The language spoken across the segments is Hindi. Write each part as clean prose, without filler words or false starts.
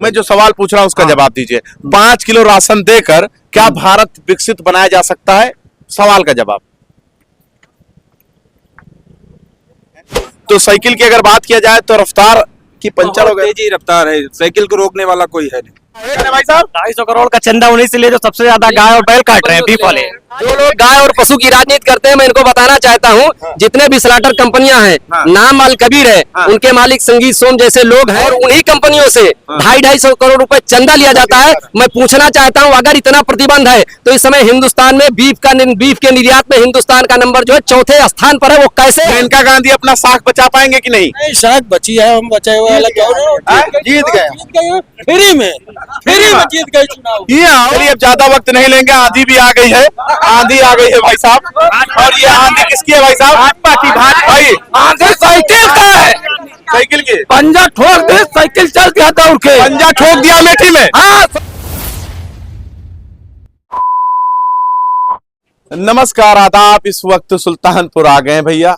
मैं जो सवाल पूछ रहा हूं उसका जवाब दीजिए। 5 किलो राशन देकर क्या भारत विकसित बनाया जा सकता है? सवाल का जवाब। तो साइकिल की अगर बात किया जाए तो रफ्तार की पंचर हो गई। तेजी रफ्तार है, साइकिल को रोकने वाला कोई है नहीं। भाई साहब 250 करोड़ का चंदा होने से लिए जो सबसे ज्यादा गाय और बैल काट रहे हैं बीफ वाले। जो लोग गाय और पशु की राजनीति करते हैं, मैं इनको बताना चाहता हूँ, जितने भी स्लाटर कंपनियां हैं, नाम अल कबीर है, उनके मालिक संगीत सोम जैसे लोग हैं, और उन्हीं कंपनियों से 250 करोड़ रुपए चंदा लिया जाता है। मैं पूछना चाहता हूँ, अगर इतना प्रतिबंध है तो इस समय हिंदुस्तान में बीफ के निर्यात में हिंदुस्तान का नंबर जो है 4थे स्थान पर है। वो कैसे? मेनका गांधी अपना साख बचा पाएंगे कि नहीं? शायद बची है, हम बचाए हुए अलग जीत गए फ्री में जीत गए चुनाव। चलिए अब ज्यादा वक्त नहीं लेंगे, आंधी भी आ गई है, आंधी आ गई है भाई साहब। और ये आंधी किसकी है भाई साहब? भाजपा की। भाई आंधी साइकिल का है, साइकिल की पंजा ठोक दे, साइकिल चल गया था उनके, पंजा ठोक दिया अमेठी में। हाँ। नमस्कार, आदाब। इस वक्त सुल्तानपुर आ गए भैया।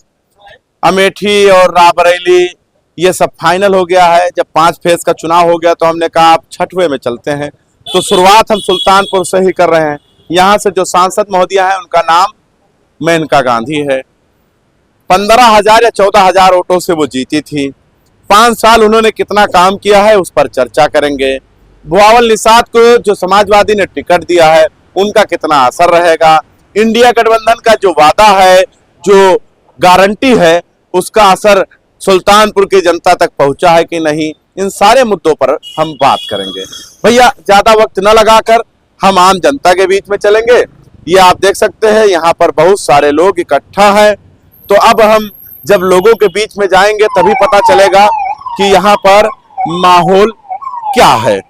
अमेठी और रायबरेली ये सब फाइनल हो गया है। जब 5 फेज का चुनाव हो गया तो हमने कहा आप 6वें में चलते हैं, तो शुरुआत हम सुल्तानपुर से ही कर रहे हैं। यहाँ से जो सांसद महोदया है उनका नाम मेनका गांधी है। 15,000 या 14,000 वोटों से वो जीती थी। 5 साल उन्होंने कितना काम किया है उस पर चर्चा करेंगे। भुआवल निषाद को जो समाजवादी ने टिकट दिया है उनका कितना असर रहेगा। इंडिया गठबंधन का जो वादा है, जो गारंटी है, उसका असर सुल्तानपुर की जनता तक पहुंचा है कि नहीं, इन सारे मुद्दों पर हम बात करेंगे। भैया ज्यादा वक्त न लगाकर हम आम जनता के बीच में चलेंगे। ये आप देख सकते हैं यहाँ पर बहुत सारे लोग इकट्ठा हैं। तो अब हम जब लोगों के बीच में जाएंगे तभी पता चलेगा कि यहाँ पर माहौल क्या है।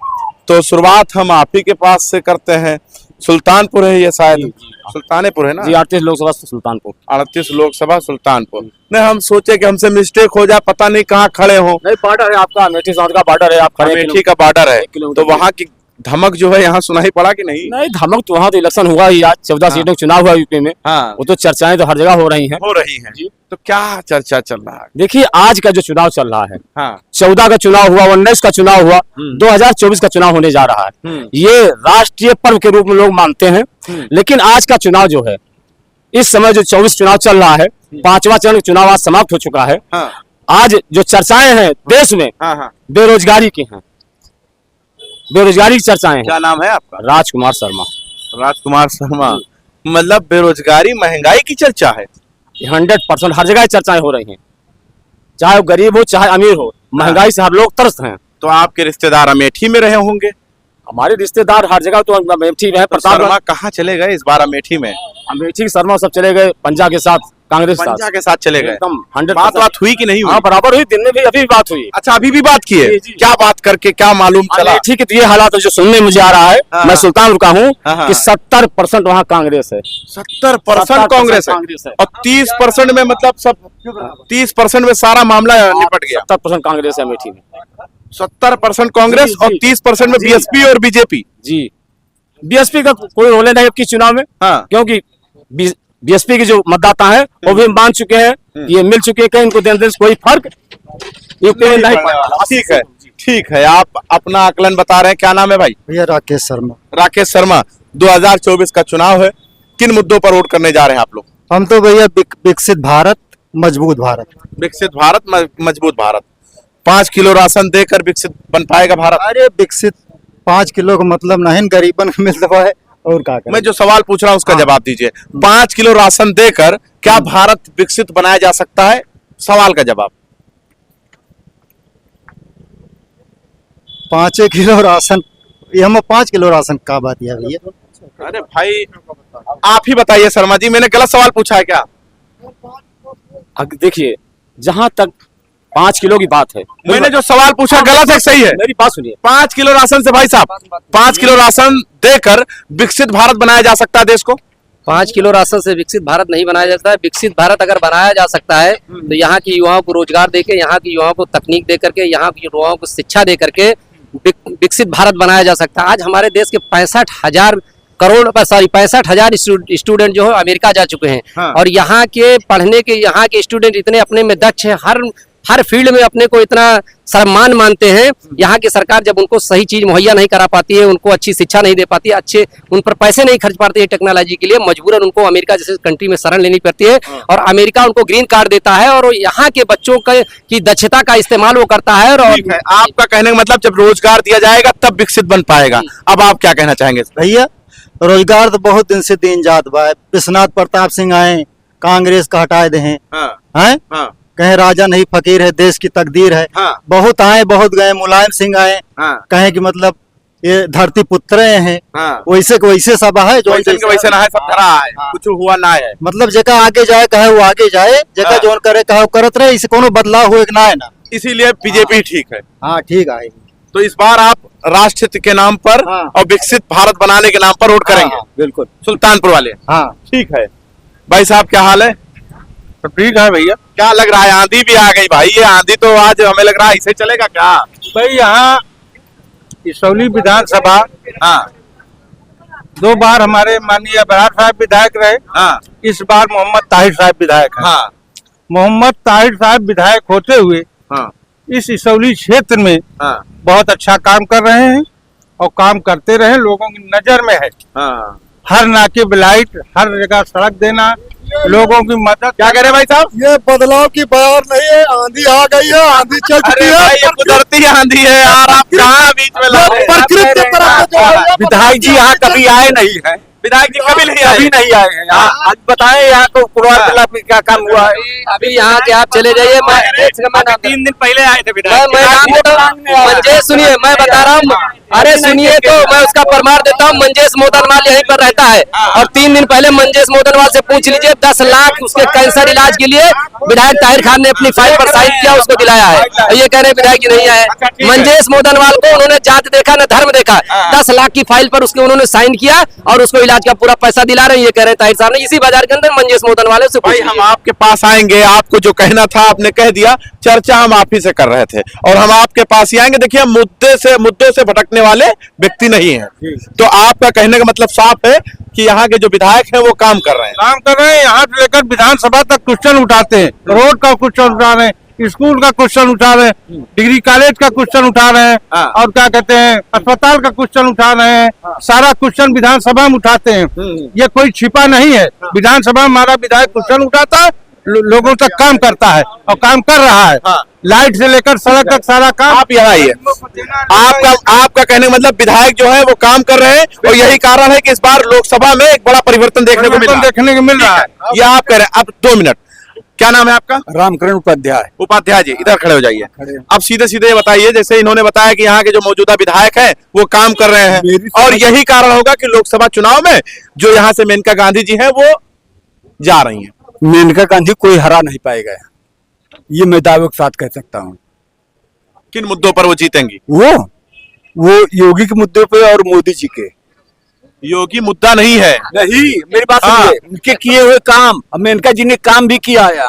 तो शुरुआत हम आप ही के पास से करते हैं। सुल्तानपुर है ये, शायद सुल्तानपुर है ना जी। 38 लोकसभा सुल्तानपुर। 38 लोकसभा सुल्तानपुर। नहीं, हम सोचे कि हमसे मिस्टेक हो जाए, पता नहीं कहाँ खड़े हो। नहीं, बॉर्डर है आपका, अमेठी साउथ का बॉर्डर है। आप अमेठी का बॉर्डर है, तो वहाँ की धमक जो है यहाँ सुनाई पड़ा कि नहीं? नहीं, धमक तो वहाँ तो इलेक्शन हुआ ही आज, 14 सीटों का चुनाव हुआ यूपी में। हाँ, वो तो चर्चाएं तो हर जगह हो रही हैं। तो क्या चर्चा चल रहा है? देखिए, आज का जो चुनाव चल रहा है, हाँ, 14 का चुनाव हुआ, 19 का चुनाव हुआ, 2024 का चुनाव होने जा रहा है। ये राष्ट्रीय पर्व के रूप में लोग मानते हैं। लेकिन आज का चुनाव जो है, इस समय जो 24 चुनाव चल रहा है, 5वां चरण चुनाव आज समाप्त हो चुका है। आज जो चर्चाएं हैं देश में, बेरोजगारी की हैं, बेरोजगारी की चर्चाएं हैं। क्या नाम है आपका? राजकुमार शर्मा। राजकुमार शर्मा। मतलब बेरोजगारी, महंगाई की चर्चा है। 100% हर जगह चर्चाएं हो रही हैं, चाहे वो गरीब हो चाहे अमीर हो, महंगाई से हर लोग त्रस्त हैं। तो आपके रिश्तेदार अमेठी में रहे होंगे? हमारे रिश्तेदार हर जगह तो अमेठी में है। प्रताप शर्मा कहाँ चले गए इस बार अमेठी में? अमेठी के शर्मा सब चले गए पंजा के साथ, कांग्रेस के साथ चले गए। एकदम 100%। बात हुई कि नहीं हुई? हाँ, बराबर हुई, दिन में भी अभी बात हुई। अच्छा, अभी भी बात की है? क्या बात करके क्या मालूम चला? ठीक है, तो ये हालात जो सुनने मुझे आ रहा है, मैं सुल्तानपुर का हूँ कि 70% वहाँ कांग्रेस है। 70% कांग्रेस है, और 30% में मतलब सब 30% में सारा मामला निपट गया। 70% कांग्रेस है अमेठी में। 70% कांग्रेस और 30% में बीएसपी और बीजेपी। जी, बीएसपी का कोई रोल नहीं है चुनाव में। हाँ, क्योंकि बीएसपी के जो मतदाता है वो भी मान चुके हैं, ये मिल चुके हैं, उनको देने से कोई फर्क यूपी में नहीं पड़ा। ठीक है, ठीक है। आप अपना आकलन बता रहे हैं, क्या नाम है भाई? भैया राकेश शर्मा। राकेश शर्मा। 2024 का चुनाव है, किन मुद्दों पर वोट करने जा रहे हैं आप लोग? हम तो भैया विकसित भारत, मजबूत भारत। विकसित भारत, मजबूत भारत। 5 किलो राशन देकर विकसित बन पाएगा भारत? अरे विकसित 5 किलो का मतलब नहीं, गरीबन को मिल रहा है और क्या करें? मैं जो सवाल पूछ रहा हूँ उसका जवाब दीजिए। 5 किलो राशन देकर क्या भारत विकसित बनाया जा सकता है? सवाल का जवाब। 5 किलो राशन, ये हम 5 किलो राशन का बात है भैया? अरे भाई आप ही बताइए शर्मा जी, मैंने गलत सवाल पूछा है क्या? देखिए, जहां तक 5 किलो की बात है, मैंने जो सवाल पूछा गलत है सही है? मेरी बात सुनिए। 5 किलो राशन से भाई साहब, 5 किलो राशन देकर विकसित भारत बनाया जा सकता है देश को? 5 किलो राशन से विकसित भारत नहीं बनाया जाता है। विकसित भारत अगर बनाया जा सकता है तो यहाँ की युवाओं को रोजगार देके, यहाँ की युवाओं को तकनीक दे करके, यहाँ की युवाओं को शिक्षा दे करके विकसित भारत बनाया जा सकता है। आज हमारे देश के 65,000 स्टूडेंट जो है अमेरिका जा चुके हैं। हाँ। और यहाँ के पढ़ने के, यहाँ के स्टूडेंट इतने अपने में दक्ष है, हर हर फील्ड में अपने को इतना सम्मान मानते हैं। यहाँ की सरकार जब उनको सही चीज मुहैया नहीं करा पाती है, उनको अच्छी शिक्षा नहीं दे पाती है, अच्छे उन पर पैसे नहीं खर्च पाती है टेक्नोलॉजी के लिए, मजबूरन उनको अमेरिका जैसे कंट्री में शरण लेनी पड़ती है और अमेरिका उनको ग्रीन कार्ड देता है और यहाँ के बच्चों की दक्षता का इस्तेमाल वो करता है। और ठीक है, आपका कहने का मतलब जब रोजगार दिया जाएगा तब विकसित बन पाएगा। अब आप क्या कहना चाहेंगे? भैया रोजगार तो बहुत दिन से दिन जात बा। विश्वनाथ प्रताप सिंह आए, कांग्रेस का हटाए दे हैं, हाँ। कहे राजा नहीं फकीर है, देश की तकदीर है। हाँ। बहुत आए बहुत गए, मुलायम सिंह आए, हाँ। कहे कि मतलब ये धरती पुत्र हैं, हाँ। वैसे के वैसे सब है जो वैसे के वैसे ना है, सब धरा है, कुछ हुआ ना है। मतलब जगह आगे जाए कहे वो आगे जाए, जगह हाँ। जोन करे कहे वो करत रहे, इसे कोनो बदलाव हुए ना है ना। इसीलिए बीजेपी ठीक है। हाँ ठीक है। तो इस बार आप राष्ट्र हित के नाम पर हाँ। और विकसित भारत बनाने के नाम पर वोट करेंगे? हाँ, बिल्कुल। सुल्तानपुर वाले। हाँ ठीक है भाई साहब, क्या हाल है? तो ठीक है भैया। क्या लग रहा है? आंधी भी आ गई भाई, ये आंधी तो आज हमें लग रहा है इसे चलेगा क्या? भाई यहाँ इसौली विधानसभा हाँ 2 बार हमारे माननीय बरार साहब विधायक रहे, हाँ इस बार मोहम्मद ताहिर साहब विधायक हैं। हाँ मोहम्मद ताहिर साहब विधायक होते हुए हाँ इस इसौली क्षेत्र में हाँ बहुत अच्छा काम कर रहे हैं और काम करते रहे, लोगों की नजर में है। हाँ। हर नाके पे लाइट, हर जगह सड़क देना, लोगों की मदद। क्या कह रहे भाई साहब? ये बदलाव की बयार नहीं है, आंधी आ गई है, आंधी चल चुकी अरे भाई, ये कुदरती आंधी है यार, आप कहाँ बीच में ला रहे हैं? प्रकृति की तरफ से जो है, विधायक जी यहाँ कभी आए नहीं है, विधायक जी कभी नहीं आए? कभी नहीं आए हैं यहाँ। आज बताएं यहाँ को कुड़वा में क्या काम हुआ है। अभी यहाँ के आप चले जाइए, मैं 3 दिन पहले आए थे मैं विधायक। नाम देता हूँ मंजेश, सुनिए मैं बता रहा हूँ, अरे सुनिए तो मैं उसका प्रमाण देता हूँ। मंजेश मोदनवाल यहीं पर रहता है और 3 दिन पहले मंजेश मोदनवाल से पूछ लीजिए, 10 लाख उसके कैंसर इलाज के लिए विधायक ताहिर खान ने अपनी फाइल पर साइन किया, उसको दिलाया है। और ये कह रहे विधायक जी नहीं आए। मंजेश मोदनवाल को उन्होंने जात देखा न धर्म देखा, 10 लाख की फाइल पर उसके उन्होंने साइन किया और उसको इलाज का पूरा पैसा दिला रहे हैं। ये कह रहे ताहिर साहब ने इसी बाजार के अंदर मंजेश मोदनवाल से भाई हम आपके पास आएंगे, आपको जो कहना था आपने कह दिया, चर्चा हम आप ही से कर रहे थे और हम आपके पास ही आएंगे। देखिए हम मुद्दों से भटकने वाले व्यक्ति नहीं है, तो आपका कहने का मतलब साफ है कि यहाँ के जो विधायक हैं वो काम कर रहे हैं। काम कर रहे हैं, यहाँ से लेकर विधानसभा तक क्वेश्चन उठाते हैं, रोड का क्वेश्चन उठा रहे हैं, स्कूल का क्वेश्चन उठा रहे हैं, डिग्री कॉलेज का क्वेश्चन उठा रहे हैं, हाँ। और क्या कहते हैं अस्पताल का क्वेश्चन उठा रहे हैं। सारा क्वेश्चन विधानसभा में उठाते हैं, ये कोई छिपा नहीं है। विधानसभा में हमारा विधायक क्वेश्चन उठाता है, लोगों तक काम करता है और काम कर रहा है। हाँ। लाइट से लेकर सड़क तक सारा काम। आप यहाँ आइए, आपका कहने का मतलब विधायक जो है वो काम कर रहे हैं और यही कारण है कि इस बार लोकसभा में एक बड़ा परिवर्तन देखने को मिल रहा है। ये आप कह रहे हैं। अब 2 मिनट, क्या नाम है आपका? रामकरण उपाध्याय। उपाध्याय जी इधर खड़े हो जाइए। अब सीधे सीधे ये बताइए, जैसे इन्होंने बताया कि यहाँ के जो मौजूदा विधायक हैं वो काम कर रहे हैं और यही कारण होगा कि लोकसभा चुनाव में जो यहाँ से मेनका गांधी जी हैं वो जा रही हैं। मेनका गांधी कोई हरा नहीं पाएगा, ये मैं दावे के साथ कह सकता हूँ। किन मुद्दों पर वो जीतेंगी? वो योगी के मुद्दे पे और मोदी जी के। योगी मुद्दा नहीं है। नहीं, मेरी बात हाँ। सुनिए, उनके किए हुए काम, अब मेनका जी ने काम भी किया है।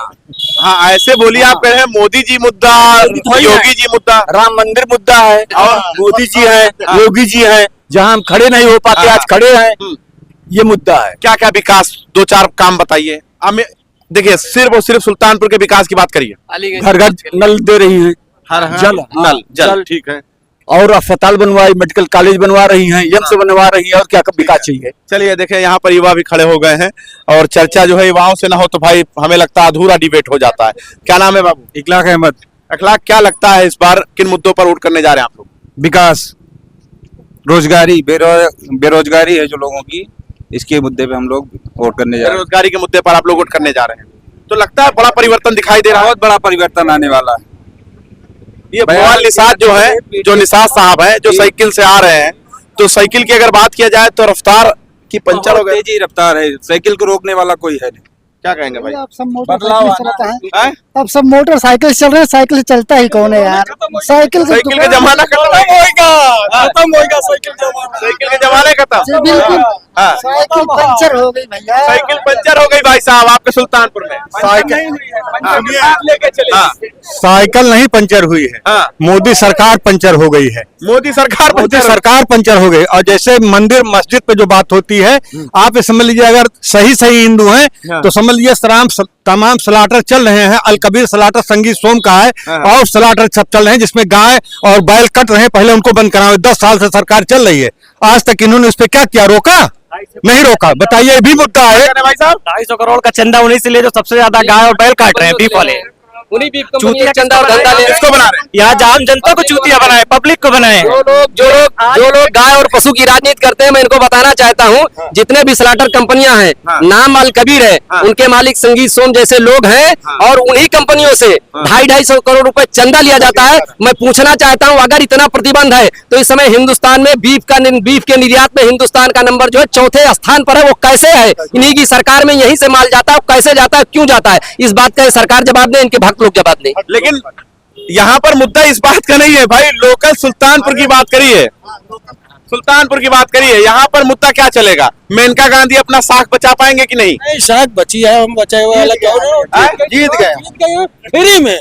हाँ ऐसे बोलिए, आप कह रहे हैं मोदी जी मुद्दा, योगी जी मुद्दा। राम मंदिर मुद्दा है और मोदी जी है, योगी जी है, जहाँ हम खड़े नहीं हो पाते आज खड़े हैं, ये मुद्दा है। क्या क्या विकास, 2-4 काम बताइए हमें। देखिए सिर्फ और सिर्फ सुल्तानपुर के विकास की बात करिए। घर घर नल दे रही है, जल नल ठीक है, और अस्पताल बनवाई, मेडिकल कॉलेज बनवा रही हैं, एम्स बनवा रही है, और क्या विकास चाहिए। चलिए देखिए यहाँ पर युवा भी खड़े हो गए हैं और चर्चा जो है युवाओं से ना हो तो भाई हमें लगता है अधूरा डिबेट हो जाता है। क्या नाम है बाबू? इखलाक अहमद। अखलाक, क्या लगता है इस बार किन मुद्दों पर वोट करने जा रहे हैं आप लोग? विकास, रोजगारी, बेरोजगारी है जो लोगों की, इसके मुद्दे पे हम लोग वोट करने जा रहे हैं। बेरोजगारी के मुद्दे पर आप लोग वोट करने जा रहे हैं, तो लगता है बड़ा परिवर्तन दिखाई दे रहा है। बहुत बड़ा परिवर्तन आने वाला है। ये मोबाइल निषाद जो है, जो निषाद साहब है, जो साइकिल से आ रहे हैं, तो साइकिल की अगर बात किया जाए तो रफ्तार की पंचर हो गई। तेजी रफ्तार है, साइकिल को रोकने वाला कोई है नहीं। क्या कहेंगे भाई? अब सब मोटरसाइकिल चलाता है, हैं? अब सब मोटरसाइकिल चल रहे हैं, साइकिल से चलता ही कौन है यार। साइकिल का जमाना खत्म होगा, साइकिल के जमाने खत्म। बिल्कुल हाँ। साइकिल पंचर हो गई भैया। साइकिल पंचर हो गई भाई साहब आपके सुल्तानपुर में। साइकिल लेके चले। हाँ। साइकिल नहीं पंचर हुई है, हाँ। मोदी सरकार पंचर हो गई है। मोदी सरकार मोदी सरकार पंचर हो गई। और जैसे मंदिर मस्जिद पे जो बात होती है, आप ये समझ लीजिए अगर सही हिंदू हैं हाँ। तो समझ लीजिए तमाम स्लाटर चल रहे हैं। अलकबीर स्लाटर संगीत सोम का है हाँ। और स्लाटर सब चल रहे हैं जिसमें गाय और बैल कट रहे हैं। पहले उनको बंद कराओ। 10 साल से सरकार चल रही है, आज तक इन्होंने उस पर क्या किया? रोका नहीं रोका। बताइए, ये भी मुद्दा है। भाई साहब 250 करोड़ का चंदा उन्हीं से ले जो सबसे ज्यादा गाय और बैल काट रहे हैं, बीफ वाले। उन्हीं बीफ कंपनी का चंदा और धंधा ले किसको बना रहे हैं? यहाँ आम जनता को चूतिया बनाए, पब्लिक को बनाए। जो लोग गाय और पशु की राजनीति करते हैं, मैं इनको बताना चाहता हूँ, जितने भी स्लाटर कंपनियां हैं, नाम अल कबीर है, उनके मालिक संगीत सोम जैसे लोग हैं, और उन्हीं कंपनियों से 250 करोड़ रुपए चंदा लिया जाता है। मैं पूछना चाहता हूँ, अगर इतना प्रतिबंध है तो इस समय हिंदुस्तान में बीफ के निर्यात में हिंदुस्तान का नंबर जो है 4थे स्थान पर है। वो कैसे है? इन्हीं की सरकार में यहीं से माल जाता है। कैसे जाता है, क्यों जाता है? इस बात का सरकार जवाब दे, इनके भक्त लोग जवाब दें। लेकिन यहाँ पर मुद्दा इस बात का नहीं है भाई, लोकल सुल्तानपुर की बात करिए, सुल्तानपुर की बात करिए। यहाँ पर मुद्दा क्या चलेगा? मेनका गांधी अपना साख बचा पाएंगे कि नहीं? साख बची है, हम बचाए हुए अलग जीत गए। फ्री में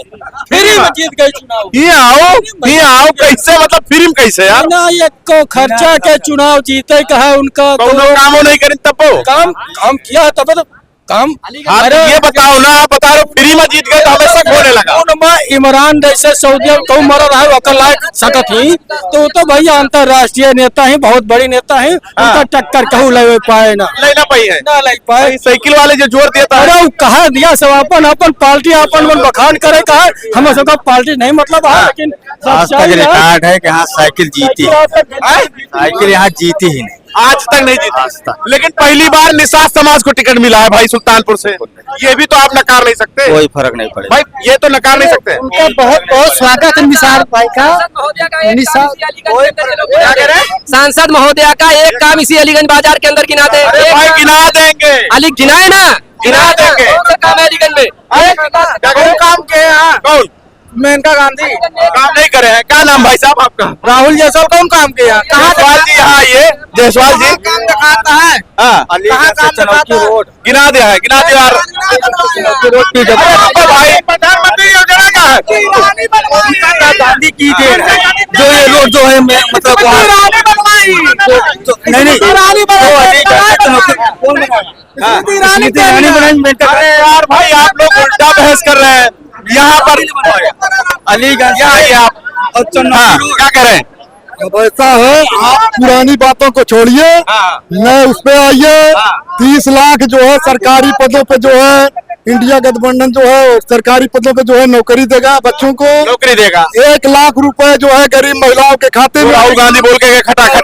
जीत गए चुनाव। ये आओ कैसे? मतलब फ्री में कैसे यार? ना ये को खर्चा के चुनाव जीते का है उनका। कौनो कामों नहीं करें तब वो काम किया है तब तो काम। हाँ, तो ये बताओ ना, आप बता रहे हो फ्री में जीत गए तो हमें शक होने लगा। इमरान जैसे सऊदी कहूँ मर रहा है वकर लायक सकत ही तो भैया अंतरराष्ट्रीय नेता ही, बहुत बड़ी नेता है। उनका टक्कर कहूँ ले पाए ना लेना पाई है ना ले पाए। साइकिल वाले जो जोर देता है, अरे कहा दिया सब अपन पार्टी अपन बखान करे कहा, हमें सबका पार्टी नहीं मतलब है, लेकिन आज तक रिकॉर्ड है कि हाँ साइकिल जीती है। साइकिल यहाँ जीती ही नहीं, आज तक नहीं जीती। लेकिन पहली बार निषाद समाज को टिकट मिला है भाई सुल्तानपुर से। ये भी तो आप नकार नहीं सकते। कोई फर्क नहीं पड़ेगा भाई, ये तो नकार नहीं सकते। उनका बहुत बहुत स्वागत है निसार भाई का। क्या कह रहे हैं? सांसद महोदया का एक काम इसी अलीगंज बाजार के अंदर गिना दे। अरे भाई गिना देंगे, अली गिनाए ना, गिना देंगे। कौन सा काम है अलीगंज में? क्या कौन काम किए हैं? कौन? मेनका गांधी काम नहीं करे हैं। क्या नाम भाई साहब आपका? राहुल जायसवाल कौन काम किया? जायसवाल जी यहाँ आइए। जायसवाल जी काम दिखाता है। हाँ, गिना दिया है, गिना दिया। अरे भाई प्रधानमंत्री योजना का है, गांधी की देन है जो ये रोड जो है मतलब अरे यार भाई आप लोग उल्टा बहस कर रहे हैं। यहाँ पर अलीगंज यहाँ आइए आप। हाँ, क्या कह रहे हैं? अब ऐसा है, आप पुरानी बातों को छोड़िए, हाँ। नए उस पे आइए। 30 लाख जो है सरकारी पदों पे जो है इंडिया गठबंधन जो है सरकारी पदों पे जो है नौकरी देगा बच्चों को। नौकरी देगा। 1 लाख रुपए जो है गरीब महिलाओं के खाते में। राहुल गांधी बोल के खटाखट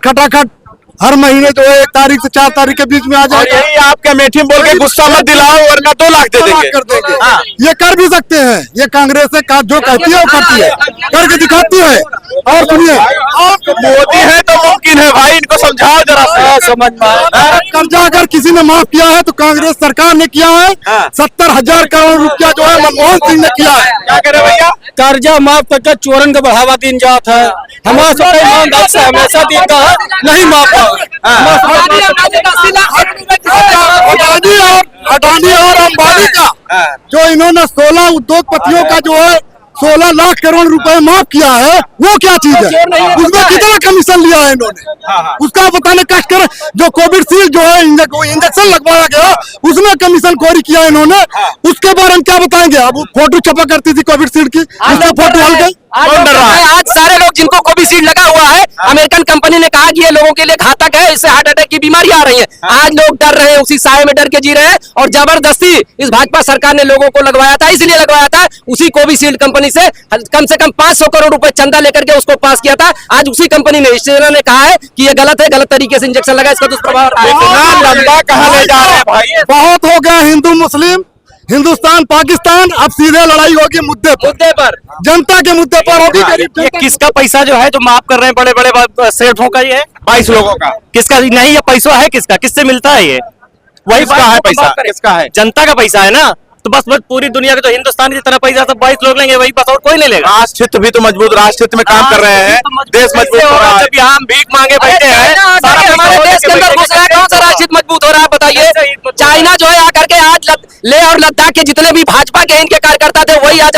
खटाखट हर महीने जो है 1 तारीख से 4 तारीख के बीच में आ और जाएगा। यही आपके मेठी में बोल के गुस्सा मत दिलाओ वरना 2 लाख दे देंगे। कर देंगे। हाँ। ये कर भी सकते हैं, ये कांग्रेस से जो कहती है वो करती है, करके दिखाती है। और सुनिए, मोदी है तो मुमकिन है भाई, इनको समझाओ जरा सा। समझ कर्जा अगर किसी ने माफ किया है तो कांग्रेस सरकार ने किया है। हाँ। 70,000 करोड़ रुपया जो है मनमोहन सिंह ने किया है। क्या कह रहे भैया? कर्जा माफ करके चोरन का बढ़ावा दिन जाता है। हमारा सबका ईमानदार से हमेशा देता है, नहीं माफ अडानी और अंबानी का जो इन्होंने 16 उद्योगपतियों का जो है 16 लाख करोड़ रुपए माफ किया है, वो क्या चीज है? उसमें कितना कमीशन लिया है इन्होंने? उसका बताने कष्ट कर। जो कोविडशील्ड जो है इंजेक्शन लगवाया गया उसमें कमीशन खोरी किया इन्होंने, उसके बारे में क्या बताएंगे? अब फोटो छपा करती थी कोविडशील्ड की, उसका फोटो हल गई। आज सारे लोग जिनको कोविशील्ड लगा हुआ है, अमेरिकन कंपनी ने कहा कि ये लोगों के लिए घातक है, इससे हार्ट अटैक की बीमारी आ रही है। आज लोग डर रहे हैं, उसी साए में डर के जी रहे हैं, और जबरदस्ती इस भाजपा सरकार ने लोगों को लगवाया था, इसलिए लगवाया था उसी कोविशील्ड कंपनी से कम 500 करोड़ रुपए चंदा लेकर के उसको पास किया था। आज उसी कंपनी ने ने कहा है कि ये गलत है, गलत तरीके से इंजेक्शन लगा, इसका दुष्प्रभाव लंबा कहाँ ले जा रहे हैं भाई? बहुत हो गया हिंदू मुस्लिम, हिंदुस्तान पाकिस्तान, अब सीधे लड़ाई होगी मुद्दे पर, जनता के मुद्दे पर होगी। ये किसका पैसा जो है जो माफ कर रहे हैं बड़े बड़े सेठों का? ये है 22 लोगों का। किसका? नहीं, ये पैसा है किसका? किससे मिलता है ये? वही किसका है पैसा? किसका है? जनता का पैसा है ना। तो बस पूरी दुनिया के जो हिंदुस्तान की तरह पैसा सब 22 लोग लेंगे, वही बस, और कोई नहीं लेगा। राष्ट्रहित भी तो मजबूत, राष्ट्रहित में काम कर रहे हैं, देश मजबूत हो रहा है। जब यहाँ हम भीख मांगे बैठे हैं, सारा पैसा हमारे देश के अंदर घुस रहा है, कौन सा राष्ट्र मजबूत हो रहा है बताइए। चाइना जो है आकर के आज लेह और लद्दाख के जितने भी भाजपा के इनके कार्यकर्ता थे वही आज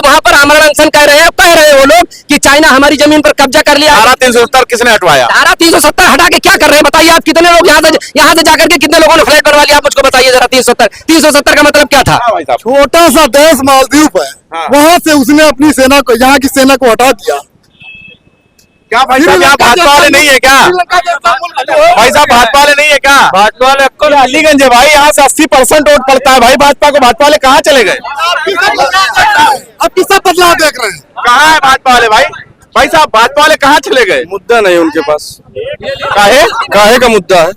वहां पर आमरण अनशन कह रहे हैं वो लोग कि चाइना हमारी जमीन पर कब्जा कर लिया। धारा 370 किसने हटवाया? धारा 370 हटा के क्या कर रहे हैं बताइए आप। कितने लोग यहाँ से जाकर के कितने लोगों ने फ्लैट बनवा लिया, आप मुझको बताइए जरा। 370 का मतलब क्या था? भाई साहब छोटा सा देश मालदीव है, वहाँ से उसने अपनी सेना को, यहाँ की सेना को हटा दिया। क्या भाई साहब यहाँ भाजपा वाले नहीं है क्या? भाई साहब भाजपा वाले नहीं है क्या? भाजपा वाले अलीगंज है भाई, यहाँ से 80% वोट पड़ता है भाई भाजपा को। भाजपा वाले कहाँ चले गए? अब किसका बदलाव देख रहे हैं? कहाँ है भाजपा वाले भाई? भाई साहब भाजपा वाले कहाँ चले गए? मुद्दा नहीं उनके पास, काहे का मुद्दा है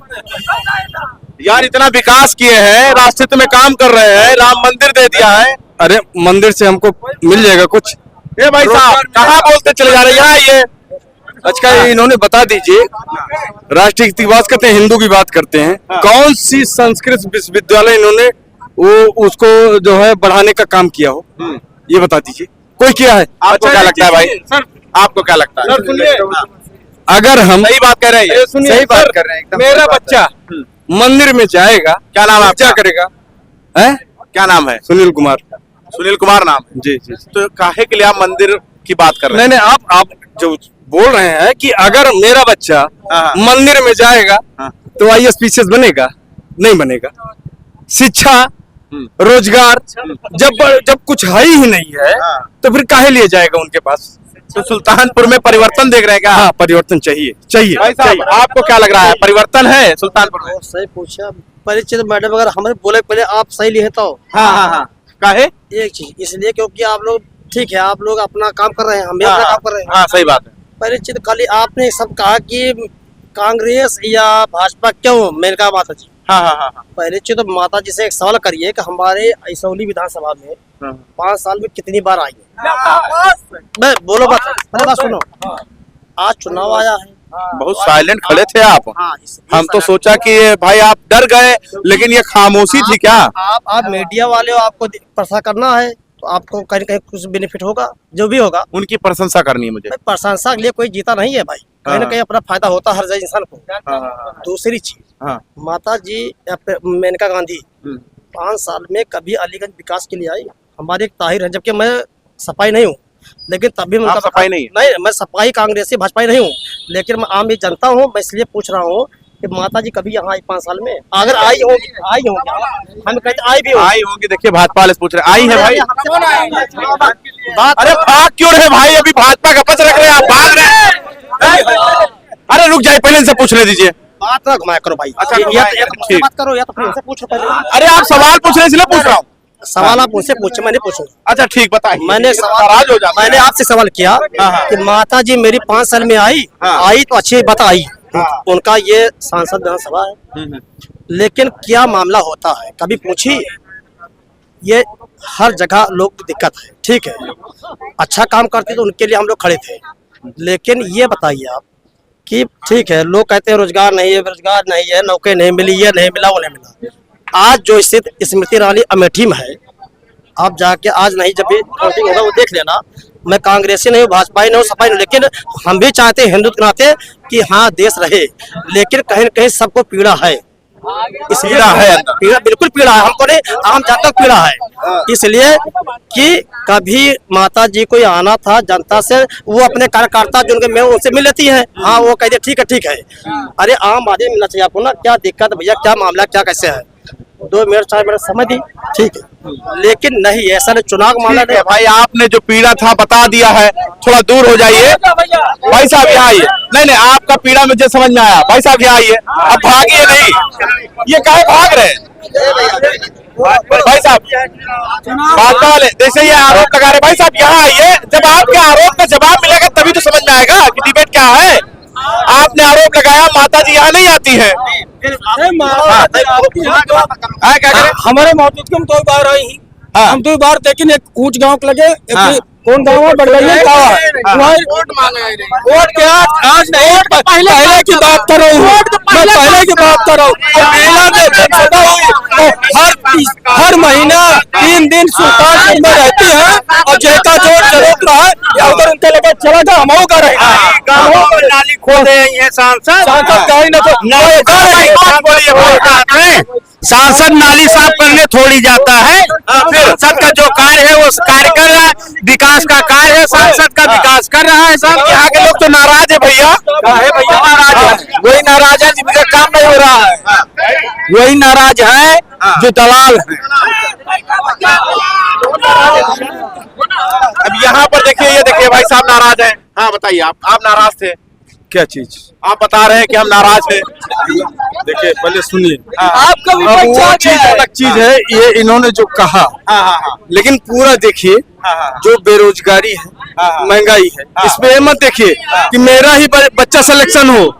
यार? इतना विकास किए हैं, राष्ट्रहित में काम कर रहे हैं, राम मंदिर दे दिया है। अरे मंदिर से हमको मिल जाएगा कुछ? ये भाई साहब कहाँ बोलते चले जा रहे हैं? यहाँ ये अच्छा इन्होंने बता दीजिए, राष्ट्रीय इतिहास करते हैं, हिंदू की बात करते हैं, कौन सी संस्कृत विश्वविद्यालय इन्होंने वो उसको जो है बढ़ाने का काम किया हो, ये बता दीजिए। कोई किया है? आपको क्या लगता है भाई? आपको क्या लगता है? सुनिए, अगर हम सही बात कह रहे हैं, सही बात कर रहे हैं, मेरा बच्चा मंदिर में जाएगा, क्या नाम है क्या आपका? करेगा? है क्या नाम है? सुनील कुमार। सुनील कुमार नाम है। जी जी। तो काहे के लिए आप मंदिर की बात कर रहे हैं? नहीं आप जो बोल रहे हैं कि अगर मेरा बच्चा हाँ। मंदिर में जाएगा हाँ। तो IAS PCS बनेगा? नहीं बनेगा। शिक्षा, रोजगार, जब कुछ है ही नहीं है हाँ। तो फिर काहे लिए जाएगा उनके पास? तो सुल्तानपुर में परिवर्तन देख रहे हैं क्या? हाँ, परिवर्तन चाहिए चाहिए। भाई साहब आपको क्या लग रहा है, परिवर्तन है सुल्तानपुर में? सही पूछा परिचित मैडम, अगर हमें बोले पहले आप सही लिए तो हाँ काहे? एक चीज इसलिए क्योंकि आप लोग ठीक है, आप लोग अपना काम कर रहे हैं, हम भी अपना काम कर रहे हैं। हाँ सही बात है। परिचित खाली आपने सब कहा कि कांग्रेस या भाजपा क्यों, मेरे का माता जी। हाँ परिचित तो माता जी से एक सवाल करिए कि हमारे इसौली विधानसभा में 5 साल में कितनी बार आई है? बोलो बात सुनो। आज चुनाव आया है, बहुत साइलेंट खड़े थे आप। हाँ, हम तो सोचा कि भाई आप डर गए, लेकिन ये खामोशी थी क्या? आप मीडिया वाले हो, आपको प्रसार करना है तो आपको कहीं कहीं कुछ बेनिफिट होगा, जो भी होगा। उनकी प्रशंसा करनी है मुझे। भाई प्रशंसा के लिए कोई जीता नहीं है भाई, कहीं ना कहीं अपना फायदा होता है हर इंसान को। दूसरी चीज, माता जी मेनका गांधी 5 साल में कभी अलीगंज विकास के लिए आई? हमारे एक ताहिर है, जबकि मैं सफाई नहीं हूँ, लेकिन तब भी मैं सफाई नहीं? नहीं, मैं सफाई कांग्रेसी भाजपाई नहीं हूँ, लेकिन मैं आम एक जनता हूँ। मैं इसलिए पूछ रहा हूँ कि माता जी कभी यहाँ आई 5 साल में? अगर आई होगी हम कहते आई भी आई होगी। देखिए भाजपा वाले पूछ रहे, आई है भाई? बात अरे भाग क्यों रहे भाई? अभी भाजपा का पच रख रहे हैं, आप भाग रहे हैं। अरे रुक जाए, पहले इनसे पूछने दीजिए। बात ना घुमाया करो भाई। अच्छा, या तो मुझसे ठीक। बात करो या तो फिर इनसे पूछो पहले। अरे आप सवाल पूछ रहे हैं इसलिए पूछ रहा हूँ। सवाल आप मुझसे पूछे, मैंने पूछा। अच्छा ठीक, बताइए। मैंने नाराज हो जाते हैं। मैंने आपसे सवाल किया कि माता जी मेरी 5 साल में आई, आई तो अच्छी बात आई, उनका ये सांसद विधानसभा है, लेकिन क्या मामला होता है कभी पूछी? ये हर जगह लोग की दिक्कत है, ठीक है, अच्छा काम करते तो उनके लिए हम लोग खड़े थे, लेकिन ये बताइए आप कि ठीक है, लोग कहते हैं रोजगार नहीं है, बेरोजगार नहीं है, नौकरी नहीं मिली, ये नहीं मिला, वो नहीं मिला। आज जो स्थित स्मृति ईरानी अमेठी में है, आप जाके आज नहीं, जब भी काउंटिंग होगा वो देख लेना। मैं कांग्रेसी नहीं हूँ, भाजपा नहीं हूँ, सपा नहीं हूँ, लेकिन हम भी चाहते हैं हिंदुत्व के नाते कि हाँ देश रहे, लेकिन कहीं न कहीं सबको पीड़ा है। इसलिए पीड़ा बिल्कुल पीड़ा है, हमको नहीं, आम जनता को पीड़ा है। इसलिए कि कभी माता जी को आना था जनता से, वो अपने कार्यकर्ता जो उनके में उनसे मिल लेती है, हाँ वो कहते ठीक है। अरे आम आदमी मिलना चाहिए आपको ना, क्या दिक्कत भैया, क्या मामला, क्या कैसे है? 2 मिनट 4 मिनट समझ दी, ठीक है, लेकिन नहीं ऐसा नहीं, चुनाव का मामला नहीं। भाई आपने जो पीड़ा था बता दिया है, थोड़ा दूर हो जाइए। भाई साहब यहाँ आइए। नहीं आपका पीड़ा मुझे समझ में आया। भाई साहब यहाँ आइए, अब भागिए नहीं, ये काहे भाग रहे हैं? भाई साहब भाजपा वाले जैसे ये आरोप लगा रहे, भाई साहब यहाँ आइए, जब आपके आरोप का जवाब मिलेगा तभी तो समझ में आएगा कि डिबेट क्या है। आपने आरोप लगाया माता जी यहाँ नहीं आती है, हमारे मौजूद हम 2 बार आई ही, हम 2 बार, लेकिन एक ऊंच गांव के लगे, कौन गाँव है? बड़गैया गाँव है। वोट क्या आज नहीं, पहले की बात कर रहा हूँ, मैं पहले की बात कर रहा हूँ। मेला में जनसभा हुई तो हर महीना 3 दिन सुल्तानपुर में रहती है, और जैसा जो जरूरत रहा है, अगर उनके लगे चला था हम का रहे खोदे हैं सांसद सांसद नाली साफ करने थोड़ी जाता है। सांसद का जो कार्य है वो कार्य कर रहा है, विकास का कार्य है, सांसद का विकास कर रहा है। यहाँ के लोग तो नाराज है भैया, नाराज है, वही नाराज है जिनका काम नहीं हो रहा है, वही नाराज है जो दलाल है। अब यहाँ पर देखिए, ये देखिए भाई साहब नाराज हैं। हाँ बताइए, आप नाराज थे? क्या चीज? आप बता रहे हैं कि हम नाराज थे। देखिए पहले सुनिए, आपका अब वो चीज अलग चीज है, ये इन्होंने जो कहा, लेकिन पूरा देखिए जो बेरोजगारी है, महंगाई है, इसमें ये मत देखिए कि मेरा ही बच्चा सिलेक्शन हो।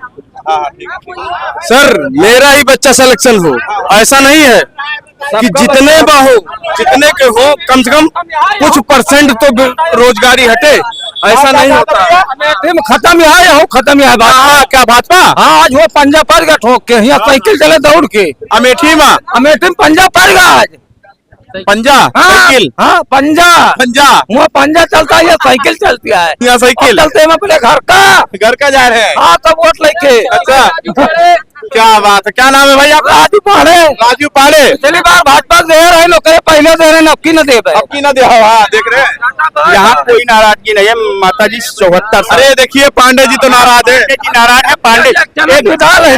सर मेरा ही बच्चा सिलेक्शन हो, ऐसा नहीं है कि जितने हो जितने के हो, कम से कम कुछ परसेंट तो रोजगारी हटे, ऐसा नहीं होता। खत्म है हो, खत्म है क्या भाजपा? हाँ, आज वो पंजा पड़ गया ठोक के, यहाँ साइकिल चले दौड़ के अमेठी में पंजा पड़ गया आज। पंजा साइकिल, हाँ पंजा वो पंजा चलता है, साइकिल चलती है, यहाँ साइकिल चलते हैं अपने घर का जा रहे हैं। हाँ तब वोट लेके। अच्छा क्या बात है, क्या नाम है भाई आपका? राजू पाड़े। पिछली बार भाजपा दे रहे लोग, पहले दे रहे, नक्की न दे आपकी ना दे, हाँ देख रहे हैं। यहाँ कोई नाराजगी नहीं है, माता जी 74 साल। अरे देखिए पांडे जी तो नाराज है, नाराज है पांडे। एक दाल है,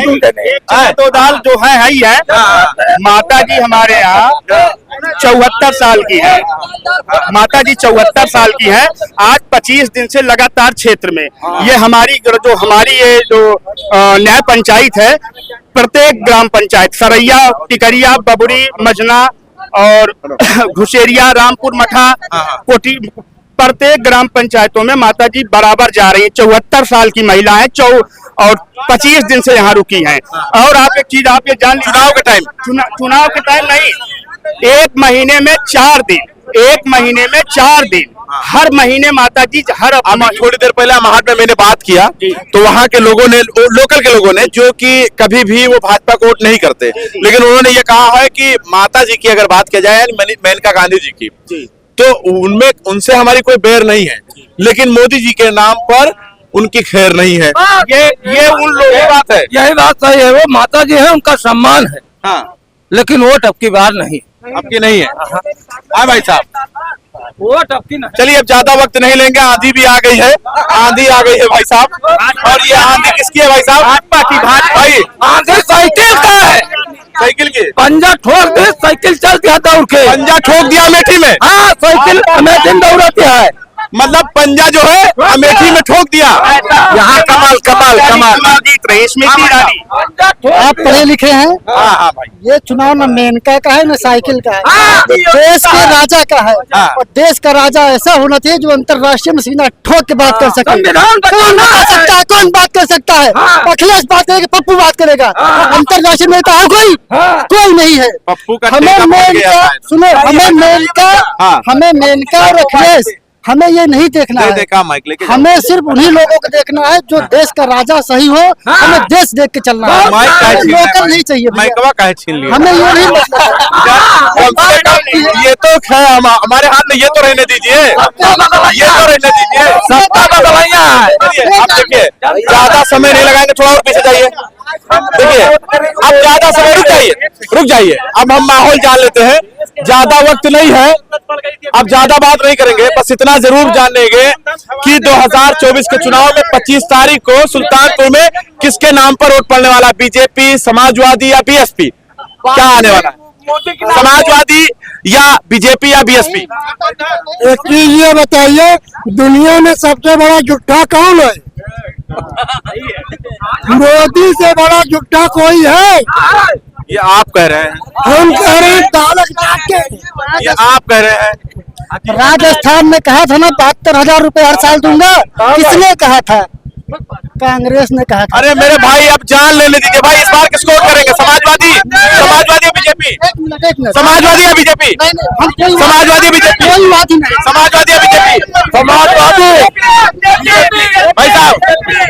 तो दाल जो है ही है। माता जी हमारे यहाँ 74 साल की है, माता जी 74 साल की है। आज 25 दिन से लगातार क्षेत्र में ये हमारी ये न्याय पंचायत है, प्रत्येक ग्राम पंचायत सरैया, टिकरिया, बबुरी, मजना और घुसेरिया, रामपुर मठा, कोटी, प्रत्येक ग्राम पंचायतों में माता जी बराबर जा रही है। 74 साल की महिला है, और 25 दिन से यहाँ रुकी हैं। और आप एक चीज आप ये जान, चुनाव के टाइम नहीं, एक महीने में 4 दिन, हर महीने माता जी थोड़ी देर पहले महाट में मैंने बात किया तो वहाँ के लोगों ने, लोकल के लोगों ने, जो कि कभी भी वो भाजपा को वोट नहीं करते, लेकिन उन्होंने ये कहा है कि माता जी की अगर बात की जाए, मेनका गांधी जी की, तो उनसे हमारी कोई बैर नहीं है, लेकिन मोदी जी के नाम पर उनकी खैर नहीं है। ये उन लोगों की बात है, यही बात सही है। वो माता जी है, उनका सम्मान है, लेकिन वोट अब की बार नहीं, आपकी नहीं है। हाँ भाई साहब, वोट अब की नहीं। चलिए अब ज्यादा वक्त नहीं लेंगे, आंधी भी आ गई है, भाई साहब। और ये आंधी किसकी है भाई साहब? भाजपा की। भाई आंधी साइकिल का है, साइकिल की। पंजा ठोक दे, साइकिल चल दिया दौड़ के, पंजा ठोक दिया अमेठी में। हाँ साइकिल अमेठी में दौड़ती है, मतलब पंजा जो है अमेठी में ठोक दिया। यहाँ कमाल जीत रही स्मृति ईरानी। आप पढ़े लिखे हैं? हाँ भाई, ये चुनाव न मेनका का है न साइकिल का है, देश के राजा का है। और देश का राजा ऐसा होना चाहिए जो अंतर्राष्ट्रीय में सीधा ठोक के बात कर सके। कौन बात कर सकता है? अखिलेश बात करेगा, पप्पू बात करेगा, अंतर्राष्ट्रीय नेता है कोई नहीं है। पप्पू का हमें मेनका, सुनो, हमें मेनका और अखिलेश, हमें ये नहीं देखना है, हमें सिर्फ उन्हीं लोगों को देखना है जो देश का राजा सही हो। हमें देश देख के चलना है, लोकल नहीं चाहिए भैया। छीन लिया हमें ये नहीं ये तो हमारे हाथ में, ये तो रहने दीजिए, सत्ता बदलाइया है। आप देखिए, ज्यादा समय नहीं लगाएंगे, थोड़ा और पीछे जाइए। देखिए अब ज्यादा समय रुक जाइए, अब हम माहौल जान लेते हैं, ज्यादा वक्त नहीं है, अब ज्यादा बात नहीं करेंगे, बस इतना जरूर जान लेंगे कि 2024 के चुनाव में 25 तारीख को सुल्तानपुर में किसके नाम पर वोट पड़ने वाला, बीजेपी, समाजवादी या बीएसपी? क्या आने वाला है, समाजवादी या बीजेपी या बीएसपी? एक चीज ये बताइए, दुनिया में सबसे बड़ा झूठा कौन है? मोदी से बड़ा झूठा कोई है? ये आप कह रहे हैं, हम कह रहे हैं दालत नाक के। ये आप कह रहे हैं। राजस्थान में कहा था ना 72,000 रुपए हर साल दूंगा, किसने कहा था? कांग्रेस ने कहा था। अरे मेरे भाई अब जान लेने दीजिए भाई, इस बार किसको वोट करेंगे? समाजवादी या बीजेपी? एक मिनट। समाजवादी या बीजेपी? समाजवादी या बीजेपी? कोई बात ही नहीं। समाजवादी या बीजेपी? समाजवादी। भाई साहब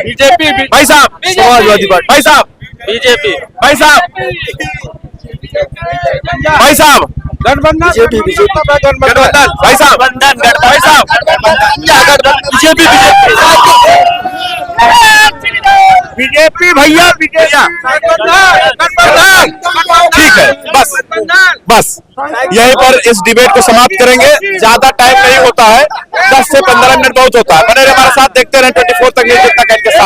बीजेपी, भाई साहब समाजवादी पार्टी, भाई साहब बीजेपी, भाई साहब गठबंधन, बीजेपी, गठबंधन, भाई साहब भाई साहब बीजेपी, बीजेपी भैया, बीजेपी। ठीक है, बस यहीं पर इस डिबेट को समाप्त करेंगे। ज्यादा टाइम नहीं होता है, 10 से 15 मिनट बहुत होता है। बने रहिए हमारे साथ, देखते रहें 24 तक न्यूज़ जनता के साथ।